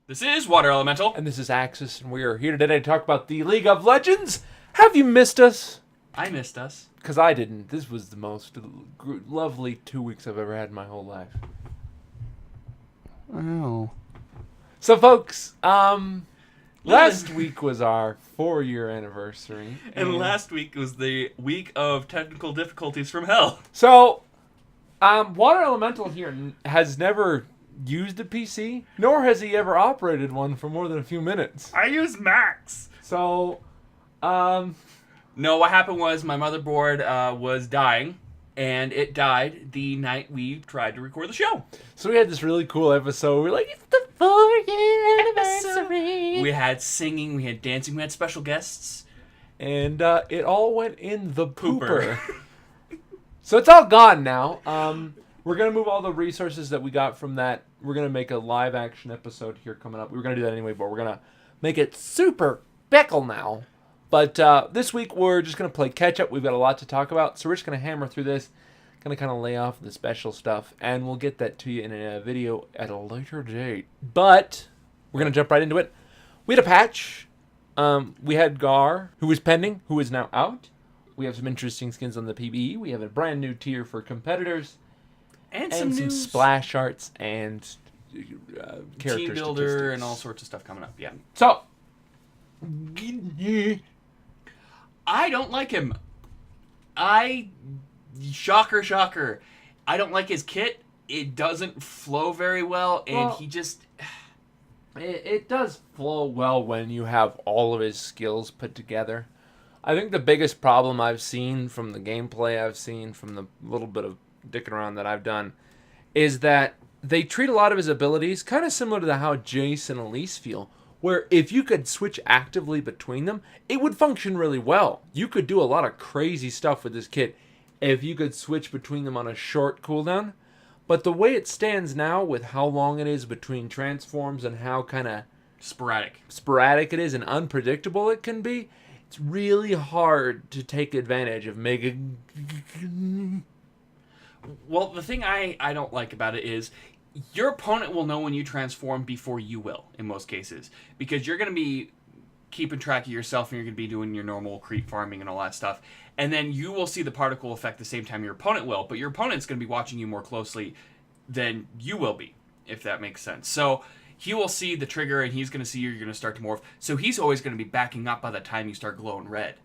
This is Water Elemental. And this is Axis, and we are here today to talk about the League of Legends. Have you missed us? I missed us. Because I didn't. This was the most lovely 2 weeks I've ever had in my whole life. Oh. So, folks, last week was our 4-year anniversary. And last week was the week of technical difficulties from hell. So, Water Elemental here has never used a PC, nor has he ever operated one for more than a few minutes. I use Macs. So, No, what happened was my motherboard was dying, and it died the night we tried to record the show. So we had this really cool episode. We're like, it's the 4-year anniversary. We had singing, we had dancing, we had special guests. And it all went in the pooper. Pooper. So it's all gone now. We're going to move all the resources that we got from that. We're going to make a live action episode here coming up. We were going to do that anyway, but we're going to make it super pickle now. But this week we're just going to play catch up. We've got a lot to talk about. So we're just going to hammer through this. Going to kind of lay off the special stuff. And we'll get that to you in a video at a later date. But we're going to jump right into it. We had a patch. We had Gnar, who was pending, who is now out. We have some interesting skins on the PvE. We have a brand new tier for competitors. And some news. Splash arts and character Team builder statistics. and all sorts of stuff coming up, yeah. So, I don't like him. Shocker. I don't like his kit. It doesn't flow very well, and he just... it does flow well when you have all of his skills put together. I think the biggest problem I've seen from the gameplay I've seen from the little bit of dicking around that I've done is that they treat a lot of his abilities kind of similar to how Jace and Elise feel, where if you could switch actively between them, it would function really well. You could do a lot of crazy stuff with this kit if you could switch between them on a short cooldown. But the way it stands now with how long it is between transforms and how kind of sporadic it is and unpredictable it can be, it's really hard to take advantage of Mega. Well, the thing I don't like about it is your opponent will know when you transform before you will, in most cases. Because you're going to be keeping track of yourself and you're going to be doing your normal creep farming and all that stuff. And then you will see the particle effect the same time your opponent will. But your opponent's going to be watching you more closely than you will be, if that makes sense. So he will see the trigger and he's going to see you're going to start to morph. So he's always going to be backing up by the time you start glowing red.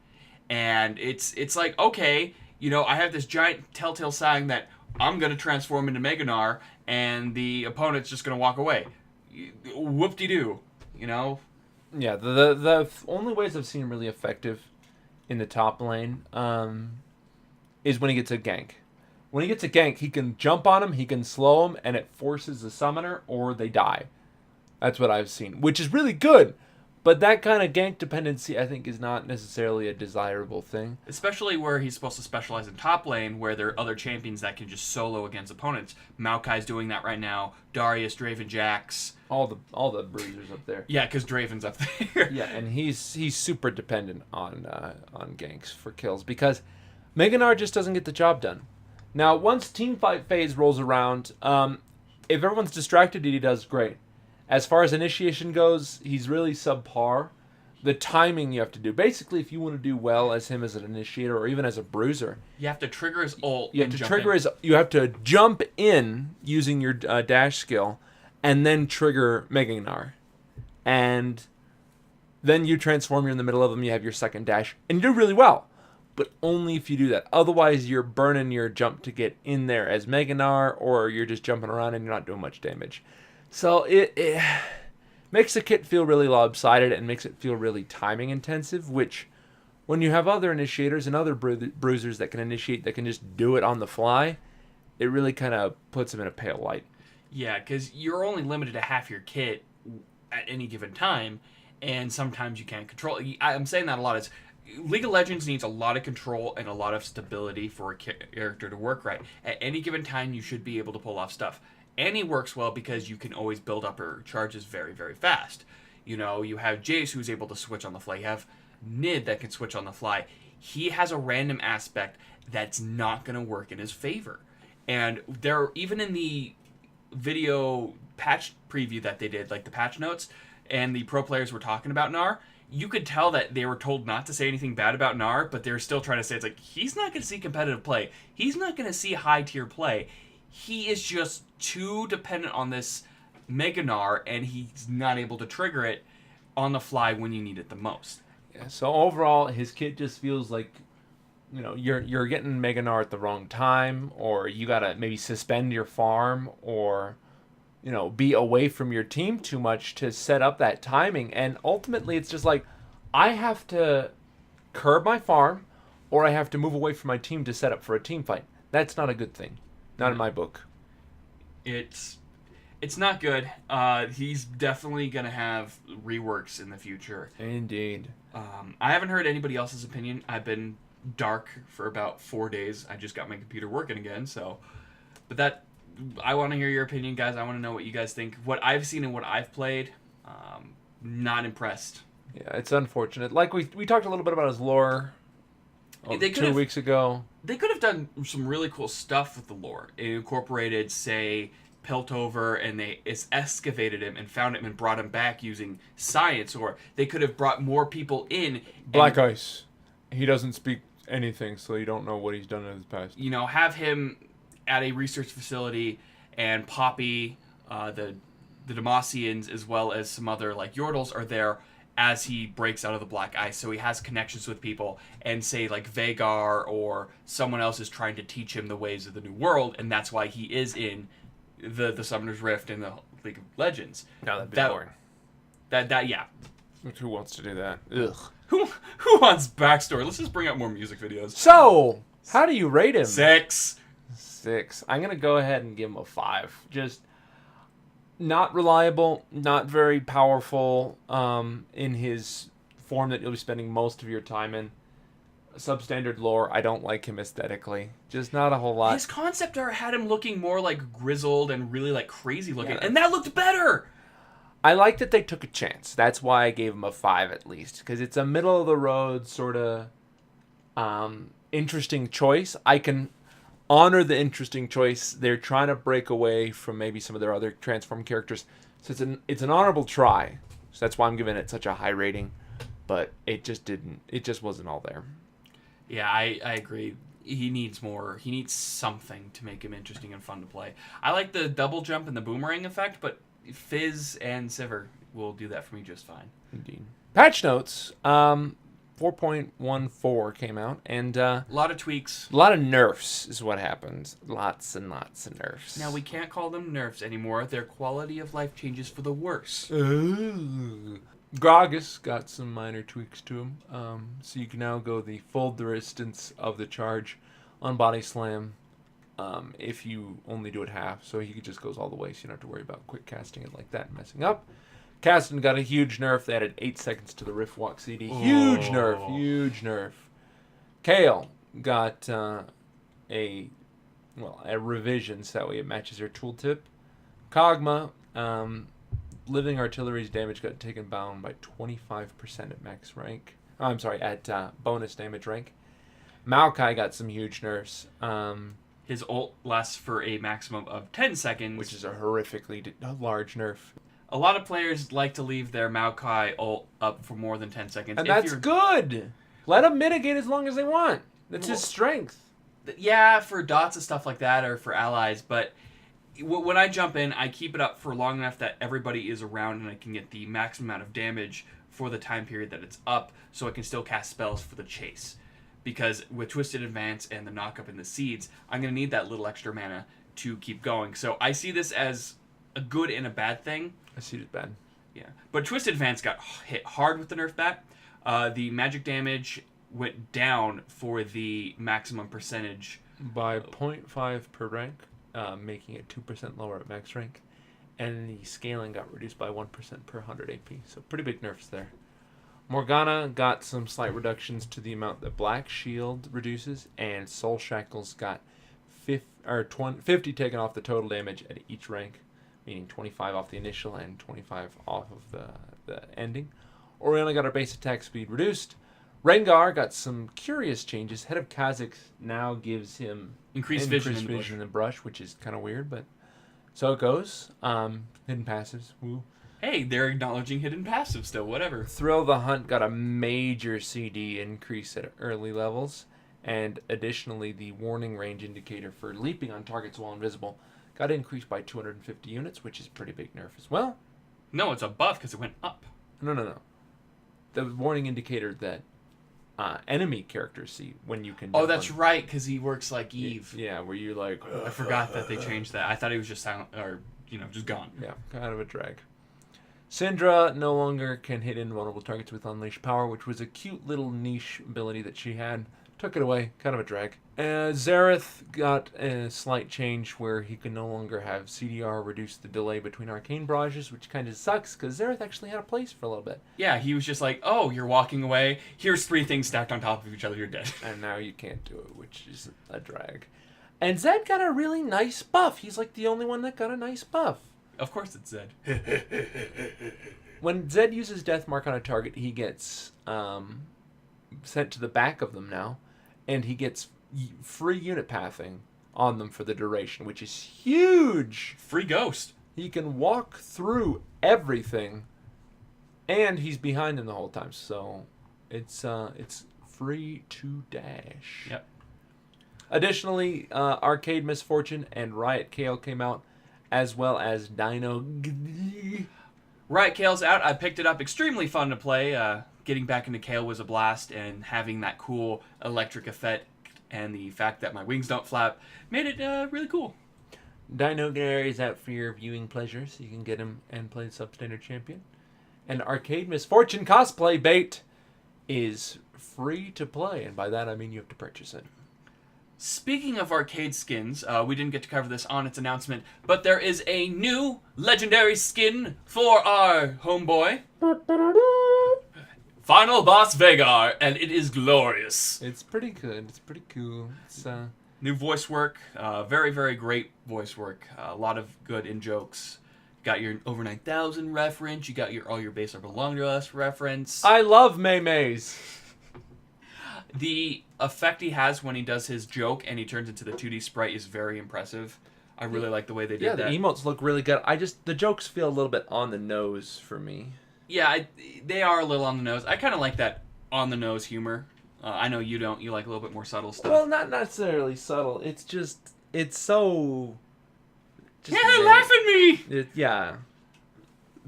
And it's like, okay, you know, I have this giant telltale sign that I'm going to transform into Gnar, and the opponent's just going to walk away. Whoop-de-doo, you know? Yeah, the only ways I've seen him really effective in the top lane is when he gets a gank. When he gets a gank, he can jump on him, he can slow him, and it forces the summoner, or they die. That's what I've seen, which is really good. But that kind of gank dependency, I think, is not necessarily a desirable thing. Especially where he's supposed to specialize in top lane, where there are other champions that can just solo against opponents. Maokai's doing that right now. Darius, Draven, Jax. All the bruisers up there. Yeah, because Draven's up there. Yeah, and he's super dependent on ganks for kills because Gnar just doesn't get the job done. Now, once teamfight phase rolls around, if everyone's distracted, he does great. As far as initiation goes, he's really subpar. The timing you have to do. Basically, if you want to do well as him as an initiator or even as a bruiser, you have to trigger his ult. You have to jump in using your dash skill, and then trigger Gnar. And then you transform. You're in the middle of him. You have your second dash, and you do really well. But only if you do that. Otherwise, you're burning your jump to get in there as Gnar, or you're just jumping around and you're not doing much damage. So it makes the kit feel really lopsided and makes it feel really timing intensive, which when you have other initiators and other bruisers that can initiate, that can just do it on the fly, it really kind of puts them in a pale light. Yeah, because you're only limited to half your kit at any given time, and sometimes you can't control it. I'm saying that a lot. League of Legends needs a lot of control and a lot of stability for a character to work right. At any given time, you should be able to pull off stuff. Annie works well because you can always build up her charges very, very fast. You know, you have Jace who's able to switch on the fly. You have Nid that can switch on the fly. He has a random aspect that's not going to work in his favor. And there, even in the video patch preview that they did, like the patch notes, and the pro players were talking about Gnar, you could tell that they were told not to say anything bad about Gnar, but they were still trying to say, it's like, he's not going to see competitive play. He's not going to see high-tier play. He is just too dependent on this Mega Gnar, and he's not able to trigger it on the fly when you need it the most. Yeah, so overall, his kit just feels like, you're getting Mega Gnar at the wrong time, or you got to maybe suspend your farm, or be away from your team too much to set up that timing. And ultimately, it's just like, I have to curb my farm, or I have to move away from my team to set up for a team fight. That's not a good thing. Not in my book. It's not good. He's definitely going to have reworks in the future. Indeed. I haven't heard anybody else's opinion. I've been dark for about 4 days. I just got my computer working again, so... But that... I want to hear your opinion, guys. I want to know what you guys think. What I've seen and what I've played, not impressed. Yeah, it's unfortunate. Like, we talked a little bit about his lore 2 weeks ago. They could have done some really cool stuff with the lore. It incorporated, say, Piltover, and they excavated him and found him and brought him back using science. Or they could have brought more people in. Black Ice. He doesn't speak anything, so you don't know what he's done in his past. Have him at a research facility, and Poppy, the Demacians, as well as some other like Yordles are there as he breaks out of the black ice, so he has connections with people, and say like Vegar or someone else is trying to teach him the ways of the new world, and that's why he is in the Summoner's Rift and the League of Legends. No, that'd be boring. Yeah. Who wants to do that? Ugh. Who wants backstory? Let's just bring out more music videos. So, how do you rate him? 6. I'm going to go ahead and give him a 5. Just not reliable, not very powerful in his form that you'll be spending most of your time in. Substandard lore, I don't like him aesthetically. Just not a whole lot. His concept art had him looking more like grizzled and really like crazy looking, and that looked better! I like that they took a chance. That's why I gave him a 5 at least. Because it's a middle-of-the-road sort of interesting choice. I can honor the interesting choice. They're trying to break away from maybe some of their other transform characters. So it's an honorable try. So that's why I'm giving it such a high rating. But it just wasn't all there. Yeah, I agree. He needs more. He needs something to make him interesting and fun to play. I like the double jump and the boomerang effect, but Fizz and Sivir will do that for me just fine. Indeed. Patch notes. 4.14 came out, and a lot of tweaks. A lot of nerfs is what happened. Lots and lots of nerfs. Now, we can't call them nerfs anymore. Their quality of life changes for the worse. Gragas got some minor tweaks to him. So you can now go the full distance of the charge on Body Slam if you only do it half. So he just goes all the way, so you don't have to worry about quick casting it like that and messing up. Caston got a huge nerf. They added 8 seconds to the Rift Walk CD. Huge nerf. Kayle got a revision so that way it matches her tooltip. Kog'Maw, living artillery's damage got taken down by 25% at max rank. Oh, I'm sorry, at bonus damage rank. Maokai got some huge nerfs. His ult lasts for a maximum of 10 seconds. Which is a horrifically large nerf. A lot of players like to leave their Maokai ult up for more than 10 seconds. And that's good. Let them mitigate as long as they want. That's his strength. Yeah, for dots and stuff like that, or for allies. But when I jump in, I keep it up for long enough that everybody is around and I can get the maximum amount of damage for the time period that it's up, so I can still cast spells for the chase. Because with Twisted Advance and the knock-up and the seeds, I'm going to need that little extra mana to keep going. So I see this as a good and a bad thing. I see it as bad. Yeah. But Twisted Advance got hit hard with the nerf bat. The magic damage went down for the maximum percentage. By 0.5 per rank, making it 2% lower at max rank. And the scaling got reduced by 1% per 100 AP. So pretty big nerfs there. Morgana got some slight reductions to the amount that Black Shield reduces, and Soul Shackles got 50 taken off the total damage at each rank, meaning 25 off the initial and 25 off of the ending. Orianna got her base attack speed reduced. Rengar got some curious changes. Head of Kha'Zix now gives him increased vision in the brush, which is kind of weird, but So it goes. Hidden passives. Woo. Hey, they're acknowledging hidden passive still. Whatever. Thrill the Hunt got a major CD increase at early levels, and additionally, the warning range indicator for leaping on targets while invisible got increased by 250 units, which is a pretty big nerf as well. No, it's a buff because it went up. No. The warning indicator that enemy characters see when you can. Oh, that's right, because he works like Eve. Yeah, where you like. I forgot that they changed that. I thought he was just silent, or just gone. Yeah, kind of a drag. Syndra no longer can hit invulnerable targets with Unleash Power, which was a cute little niche ability that she had. Took it away, kind of a drag. Xerath got a slight change where he can no longer have CDR reduce the delay between arcane barrages, which kind of sucks because Xerath actually had a place for a little bit. Yeah, he was just like, oh, you're walking away. Here's 3 things stacked on top of each other. You're dead. And now you can't do it, which is a drag. And Zed got a really nice buff. He's like the only one that got a nice buff. Of course it's Zed. When Zed uses Death Mark on a target, he gets sent to the back of them now, and he gets free unit pathing on them for the duration, which is huge. Free ghost. He can walk through everything, and he's behind them the whole time, so it's free to dash. Yep. Additionally, Arcade Misfortune and Riot Kayle came out, as well as Dino. Riot Kayle's out. I picked it up. Extremely fun to play. Getting back into Kayle was a blast, and having that cool electric effect and the fact that my wings don't flap made it really cool. Dino Gnar is out for your viewing pleasure, so you can get him and play the Substandard Champion. And Arcade Misfortune cosplay bait is free to play, and by that I mean you have to purchase it. Speaking of arcade skins, we didn't get to cover this on its announcement, but there is a new legendary skin for our homeboy, Final Boss Vegar, and it is glorious. It's pretty good. It's pretty cool. It's New voice work, very, very great voice work. A lot of good in-jokes. Got your over 9,000 reference. You got all your base are belong to us reference. I love Maymays. The effect he has when he does his joke and he turns into the 2D sprite is very impressive. I really like the way they did that. The emotes look really good. The jokes feel a little bit on the nose for me. Yeah, they are a little on the nose. I kind of like that on the nose humor. I know you don't. You like a little bit more subtle stuff. Well, not necessarily subtle. It's so. Laugh at me! Yeah.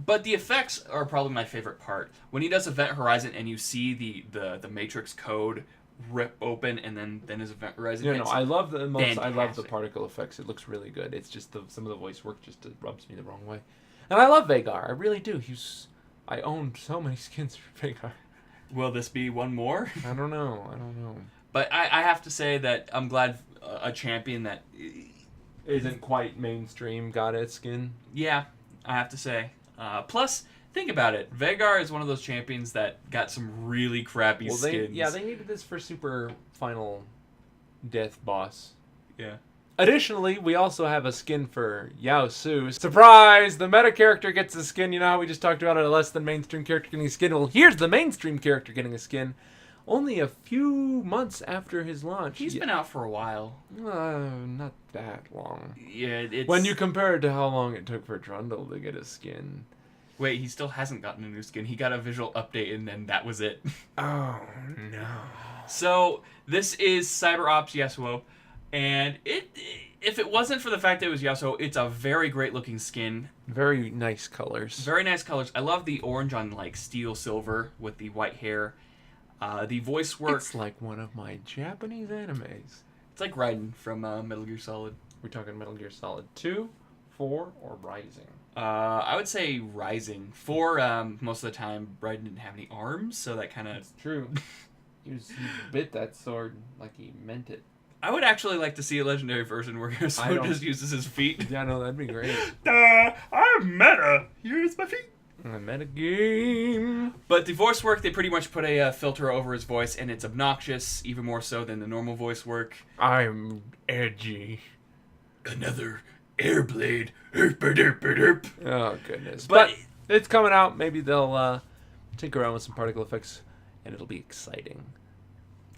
But the effects are probably my favorite part. When he does Event Horizon and you see the Matrix code rip open and then his Event Horizon hits. I love the emotes. I love the fantastic. particle effects. It looks really good. It's just some of the voice work just rubs me the wrong way. And I love Vegar. I really do. I own so many skins for Vegar. Will this be one more? I don't know. But I have to say that I'm glad a champion that Isn't quite mainstream got its skin. Yeah, I have to say. Plus, think about it. Vegar is one of those champions that got some really crappy skins. They needed this for Super Final Death Boss. Yeah. Additionally, we also have a skin for Yao Su. Surprise! The meta character gets a skin. You know how we just talked about a less than mainstream character getting a skin? Well, here's the mainstream character getting a skin. Only a few months after his launch. He's been out for a while. Not that long. Yeah, it's... When you compare it to how long it took for Trundle to get a skin. Wait, he still hasn't gotten a new skin. He got a visual update and then that was it. Oh, no. So, this is Cyber Ops Yasuo. And if it wasn't for the fact that it was Yasuo, it's a very great looking skin. Very nice colors. Very nice colors. I love the orange on like steel silver with the white hair. The voice work. It's like one of my Japanese animes. It's like Raiden from Metal Gear Solid. We're talking Metal Gear Solid 2, 4, or Rising? I would say Rising. 4, most of the time, Raiden didn't have any arms, so that kind of... It's true. He bit that sword like he meant it. I would actually like to see a legendary version where Yasuo just uses his feet. Yeah, no, that'd be great. I'm meta. Here's my feet. A meta game. But the voice work, they pretty much put a filter over his voice, and it's obnoxious, even more so than the normal voice work. I'm edgy. Another airblade. Herp, derp, derp. Oh, goodness. But it's coming out. Maybe they'll tinker around with some particle effects, and it'll be exciting.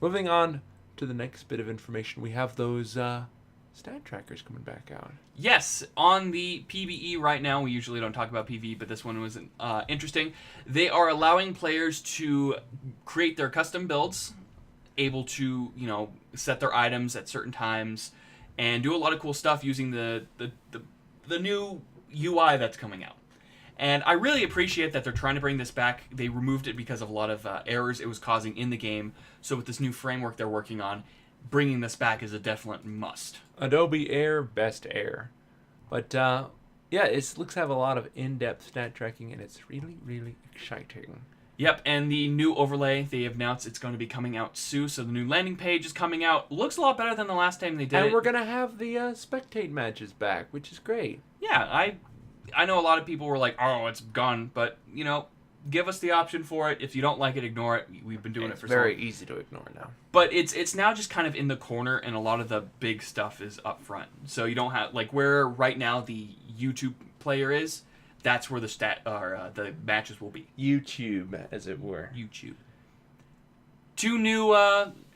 Moving on to the next bit of information, we have those stat tracker's coming back out. Yes, on the PvE right now, we usually don't talk about PvE, but this one was interesting. They are allowing players to create their custom builds, able to, set their items at certain times, and do a lot of cool stuff using the new UI that's coming out. And I really appreciate that they're trying to bring this back. They removed it because of a lot of errors it was causing in the game. So with this new framework they're working on, bringing this back is a definite must. Adobe Air, best Air. But, it looks to have a lot of in-depth stat tracking, and it's really, really exciting. Yep, and the new overlay, they announced it's going to be coming out soon, so the new landing page is coming out. Looks a lot better than the last time they did it. And we're going to have the spectate matches back, which is great. Yeah, I know a lot of people were like, oh, it's gone, but, give us the option for it. If you don't like it, ignore it. We've been doing it for so long. It's very easy to ignore now. But it's now just kind of in the corner, and a lot of the big stuff is up front. So you don't have, where right now the YouTube player is, that's where the matches will be. YouTube, as it were. YouTube. 2 new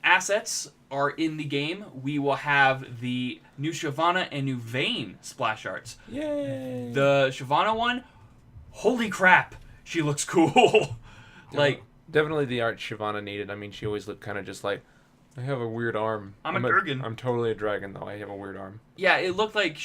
assets are in the game. We will have the new Shyvana and new Vayne splash arts. Yay! The Shyvana one, holy crap, she looks cool. Definitely the art Shyvana needed. I mean, she always looked kind of just like, I have a weird arm. I'm a dragon. I'm totally a dragon, though. I have a weird arm. Yeah, it looked like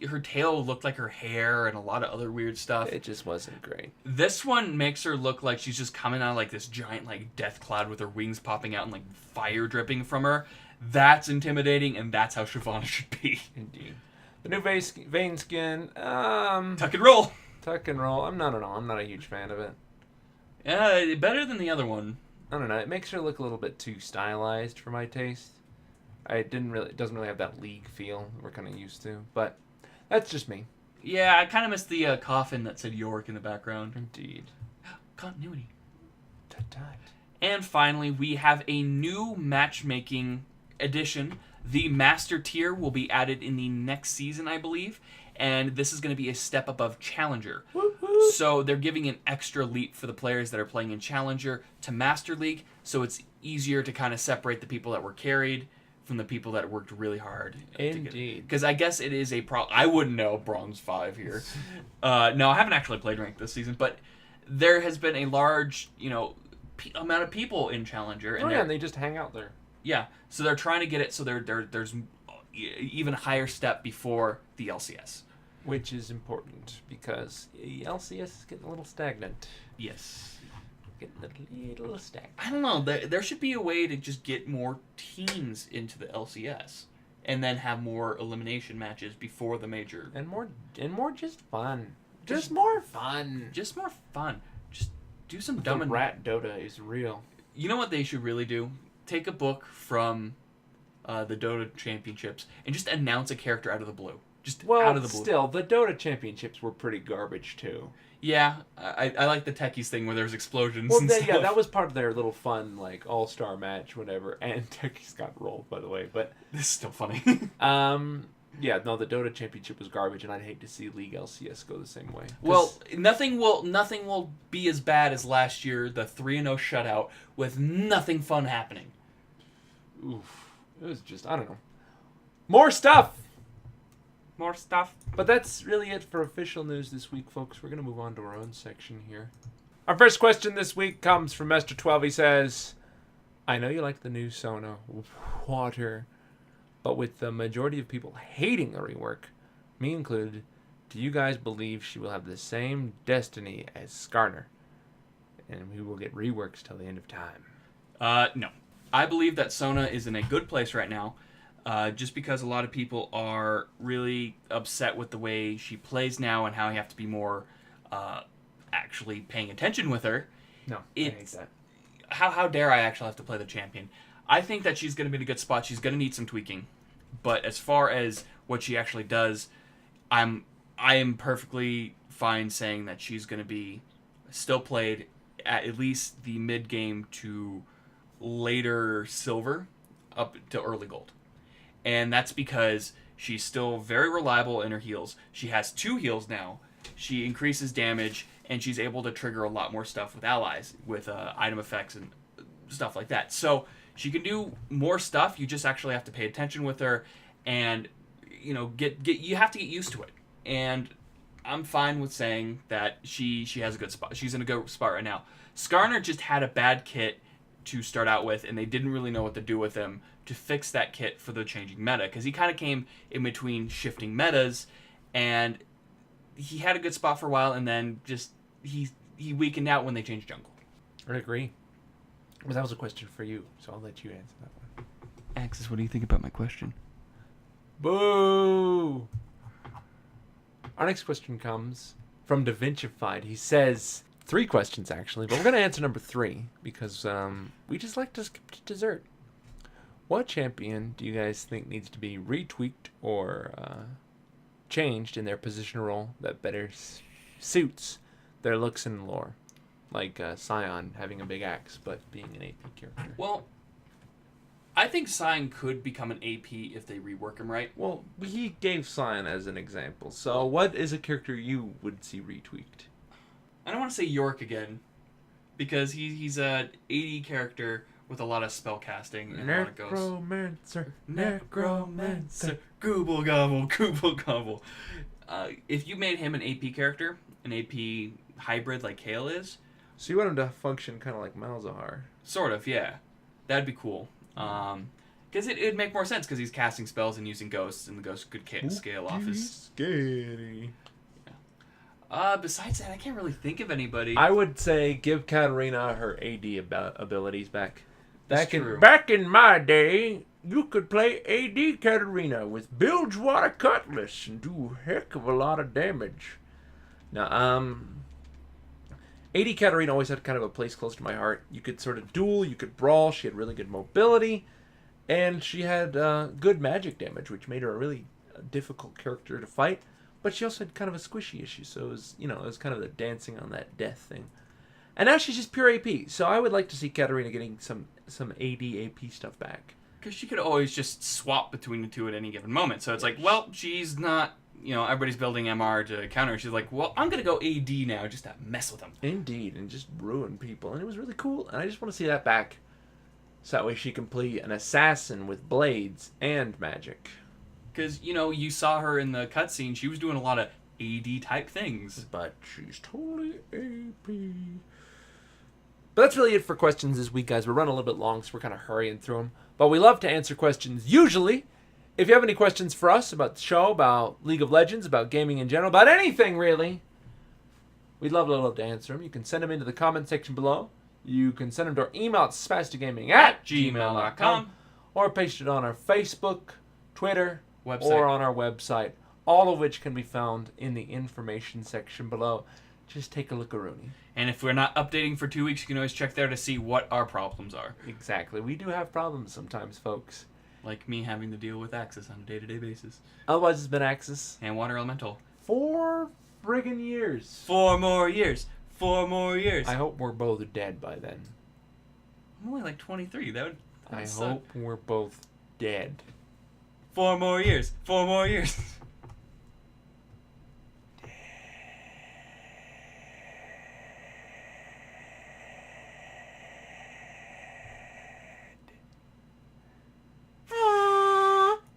her tail looked like her hair and a lot of other weird stuff. It just wasn't great. This one makes her look like she's just coming out of this giant death cloud with her wings popping out and fire dripping from her. That's intimidating, and that's how Shyvana should be. Indeed. The new Vayne skin, Tuck and roll. Tuck and roll. I'm not a huge fan of it. Yeah, better than the other one. I don't know. It makes her look a little bit too stylized for my taste. It doesn't really have that League feel we're kind of used to. But that's just me. Yeah, I kind of missed the coffin that said York in the background. Indeed. Continuity. Tut-tut. And finally, we have a new matchmaking edition. The Master Tier will be added in the next season, I believe. And this is going to be a step above Challenger. Woo-hoo. So they're giving an extra leap for the players that are playing in Challenger to Master League. So it's easier to kind of separate the people that were carried from the people that worked really hard. Indeed. Because I guess it is a problem. I wouldn't know Bronze 5 here. No, I haven't actually played Ranked this season. But there has been a large, amount of people in Challenger. And they just hang out there. Yeah, so they're trying to get it so there's even higher step before the LCS. Which is important, because LCS is getting a little stagnant. Yes. Getting a little stagnant. I don't know, there should be a way to just get more teams into the LCS, and then have more elimination matches before the major. And more just fun. Just more fun. Just more fun. Just do some The dumb rat Dota is real. You know what they should really do? Take a book from the Dota Championships and just announce a character out of the blue. Just out of the blue. Still, the Dota Championships were pretty garbage, too. Yeah, I like the Techies thing where there's explosions and stuff. Yeah, that was part of their little fun, all-star match, whatever. And Techies got rolled, by the way, but... This is still funny. Yeah, no, the Dota Championship was garbage, and I'd hate to see League LCS go the same way. Well, nothing will be as bad as last year, the 3-0 shutout, with nothing fun happening. Oof. It was just, I don't know. More stuff! More stuff. But that's really it for official news this week, folks. We're going to move on to our own section here. Our first question this week comes from Mr. 12. He says, I know you like the new Sona water, but with the majority of people hating the rework, me included, do you guys believe she will have the same destiny as Skarner? And we will get reworks till the end of time. No. I believe that Sona is in a good place right now. Just because a lot of people are really upset with the way she plays now and how you have to be more actually paying attention with her. No, I hate that. How dare I actually have to play the champion? I think that she's going to be in a good spot. She's going to need some tweaking. But as far as what she actually does, I am perfectly fine saying that she's going to be still played at least the mid-game to later silver up to early gold. And that's because she's still very reliable in her heals. She has 2 heals now. She increases damage, and she's able to trigger a lot more stuff with allies, with item effects and stuff like that. So she can do more stuff. You just actually have to pay attention with her. And get you have to get used to it. And I'm fine with saying that she has a good spot. She's in a good spot right now. Skarner just had a bad kit to start out with, and they didn't really know what to do with him to fix that kit for the changing meta, because he kind of came in between shifting metas, and he had a good spot for a while, and then just he weakened out when they changed jungle. I agree. Well, that was a question for you, so I'll let you answer that one. Axis, what do you think about my question? Boo! Our next question comes from DaVincified. He says 3 questions, actually, but we're going to answer number 3 because we just like to skip to dessert. What champion do you guys think needs to be retweaked or changed in their position role that better suits their looks and lore? Like Sion having a big axe, but being an AP character. Well, I think Sion could become an AP if they rework him right. Well, he gave Sion as an example. So what is a character you would see retweaked? I don't want to say York again, because he's a AD character with a lot of spell casting and a lot of ghosts. Necromancer, gooble gobble, gooble gobble. If you made him an AP character, an AP hybrid like Kayle is, So you want him to function kind of like Malzahar? sort of, yeah, that'd be cool. Because it'd make more sense because he's casting spells and using ghosts, and the ghosts could scale off his. Scary. Besides that, I can't really think of anybody. I would say give Katarina her AD abilities back. That's true. Back in my day, you could play AD Katarina with Bilgewater Cutlass and do a heck of a lot of damage. Now, AD Katarina always had kind of a place close to my heart. You could sort of duel, you could brawl, she had really good mobility, and she had good magic damage, which made her a really difficult character to fight. But she also had kind of a squishy issue, so it was kind of the dancing on that death thing. And now she's just pure AP, so I would like to see Katarina getting some AD AP stuff back. Because she could always just swap between the two at any given moment. So it's like, well, she's not, everybody's building MR to counter her. She's like, well, I'm going to go AD now just to mess with them. Indeed, and just ruin people. And it was really cool, and I just want to see that back. So that way she can play an assassin with blades and magic. Because, you saw her in the cutscene. She was doing a lot of AD-type things. But she's totally AP. But that's really it for questions this week, guys. We're running a little bit long, so we're kind of hurrying through them. But we love to answer questions, usually. If you have any questions for us about the show, about League of Legends, about gaming in general, about anything, really, we'd love to answer them. You can send them into the comment section below. You can send them to our email at spasticgaming@gmail.com, or paste it on our Facebook, Twitter, website, or on our website, all of which can be found in the information section below. Just take a look-a-rooney. And if we're not updating for 2 weeks, you can always check there to see what our problems are. Exactly. We do have problems sometimes, folks. Like me having to deal with Axis on a day-to-day basis. Otherwise, it's been Axis. And Water Elemental. 4 friggin' years. 4 more years. 4 more years. I hope we're both dead by then. I'm only like 23. That would I suck. hope we're both dead. 4 more years. 4 more years.